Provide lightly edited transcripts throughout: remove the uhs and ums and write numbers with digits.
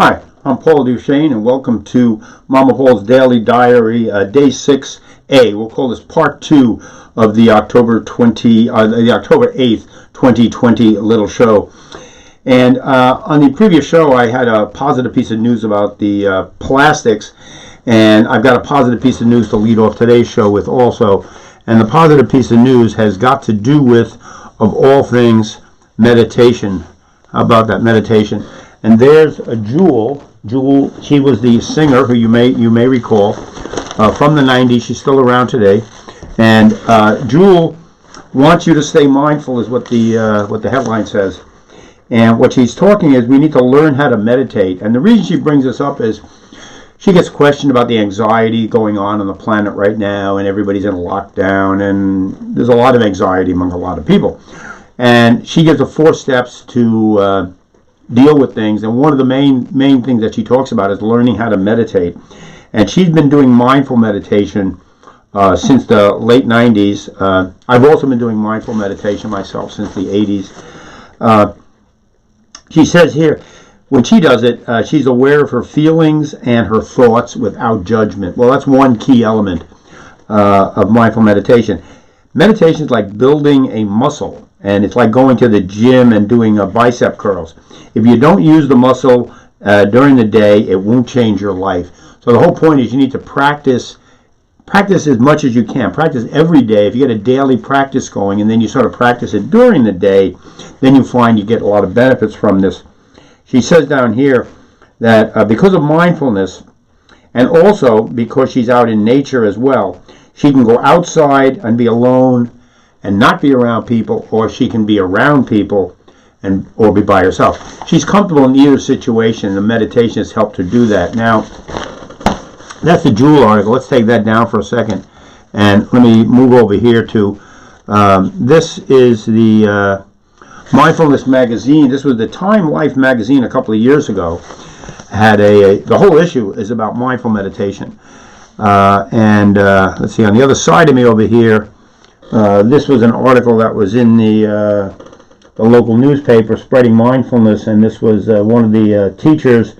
Hi, I'm Paul Duchesne, and welcome to Mama Paul's Daily Diary, Day 6A. We'll call this Part 2 of the October 8th, 2020 little show. And on the previous show, I had a positive piece of news about the plastics, and I've got a positive piece of news to lead off today's show with also. And the positive piece of news has got to do with, of all things, meditation. How about that, meditation? And there's a Jewell. Jewell, she was the singer who you may recall from the 90s. She's still around today. And Jewell wants you to stay mindful, is what the headline says. And what she's talking is we need to learn how to meditate. And the reason she brings this up is she gets questioned about the anxiety going on the planet right now, and everybody's in lockdown, and there's a lot of anxiety among a lot of people. And she gives the 4 steps to deal with things, and one of the main things that she talks about is learning how to meditate. And she's been doing mindful meditation since the late 90s. I've also been doing mindful meditation myself since the 80s. She says here, when she does it, she's aware of her feelings and her thoughts without judgment. Well, that's one key element of mindful meditation. Meditation is like building a muscle, and it's like going to the gym and doing bicep curls. If you don't use the muscle during the day, it won't change your life. So the whole point is you need to practice as much as you can. Practice every day. If you get a daily practice going and then you sort of practice it during the day, then you find you get a lot of benefits from this. She says down here that because of mindfulness, and also because she's out in nature as well, she can go outside and be alone and not be around people, or she can be around people or be by herself. She's comfortable in either situation, and the meditation has helped her do that. Now, that's the Jewell article. Let's take that down for a second, and let me move over here to this is the Mindfulness magazine. This was the Time Life magazine a couple of years ago. Had the whole issue is about mindful meditation. Let's see, on the other side of me over here, this was an article that was in the local newspaper, Spreading Mindfulness, and this was one of the teachers.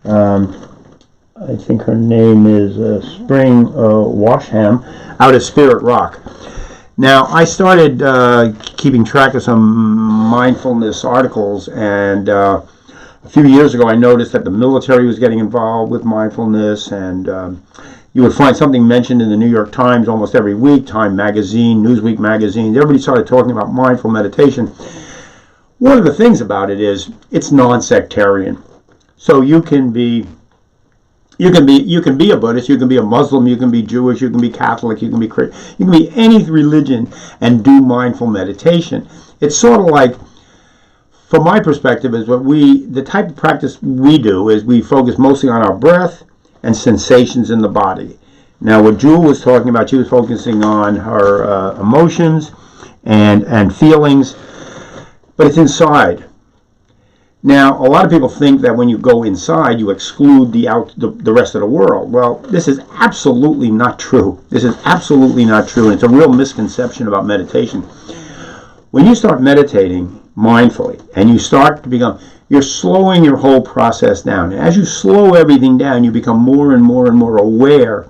I think her name is Spring Washam, out of Spirit Rock. Now, I started keeping track of some mindfulness articles, and a few years ago I noticed that the military was getting involved with mindfulness, and you would find something mentioned in the New York Times almost every week, Time Magazine, Newsweek Magazine. Everybody started talking about mindful meditation. One of the things about it is it's non-sectarian. So you can be a Buddhist, you can be a Muslim, you can be Jewish, you can be Catholic, you can be Christian, you can be any religion and do mindful meditation. It's sort of like, from my perspective, is the type of practice we do is we focus mostly on our breath and sensations in the body. Now, what Jewell was talking about, she was focusing on her emotions and feelings, but it's inside. Now, a lot of people think that when you go inside, you exclude the rest of the world. Well, this is absolutely not true. This is absolutely not true, and it's a real misconception about meditation. When you start meditating mindfully, and you start to you're slowing your whole process down. And as you slow everything down, you become more and more and more aware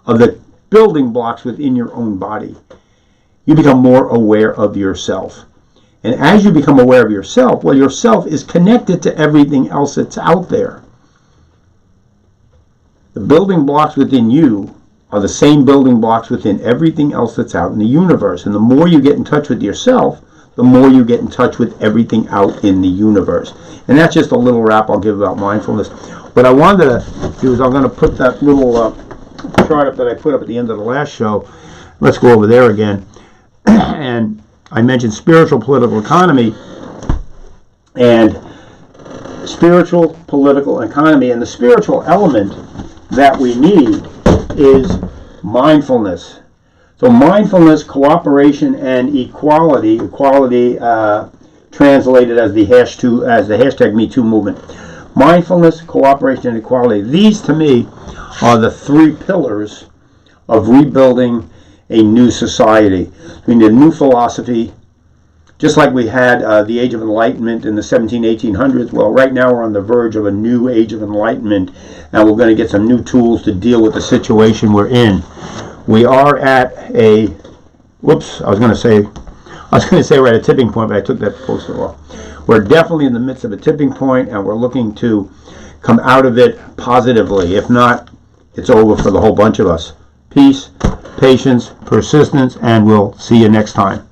of the building blocks within your own body. You become more aware of yourself. And as you become aware of yourself, well, yourself is connected to everything else that's out there. The building blocks within you are the same building blocks within everything else that's out in the universe. And the more you get in touch with yourself, the more you get in touch with everything out in the universe. And that's just a little wrap I'll give about mindfulness. What I wanted to do is I'm going to put that little chart up that I put up at the end of the last show. Let's go over there again. And I mentioned spiritual, political, economy, and spiritual, political, economy. And the spiritual element that we need is mindfulness. So mindfulness, cooperation, and equality translated as the hashtag #MeToo movement. Mindfulness, cooperation, and equality. These, to me, are the 3 pillars of rebuilding a new society. We need a new philosophy, Just like we had the Age of Enlightenment in the 1800s, well, right now we're on the verge of a new Age of Enlightenment, and we're going to get some new tools to deal with the situation we're in. We are at a, whoops, I was going to say we're at a tipping point, but I took that poster off. We're definitely in the midst of a tipping point, and we're looking to come out of it positively. If not, it's over for the whole bunch of us. Peace, patience, persistence, and we'll see you next time.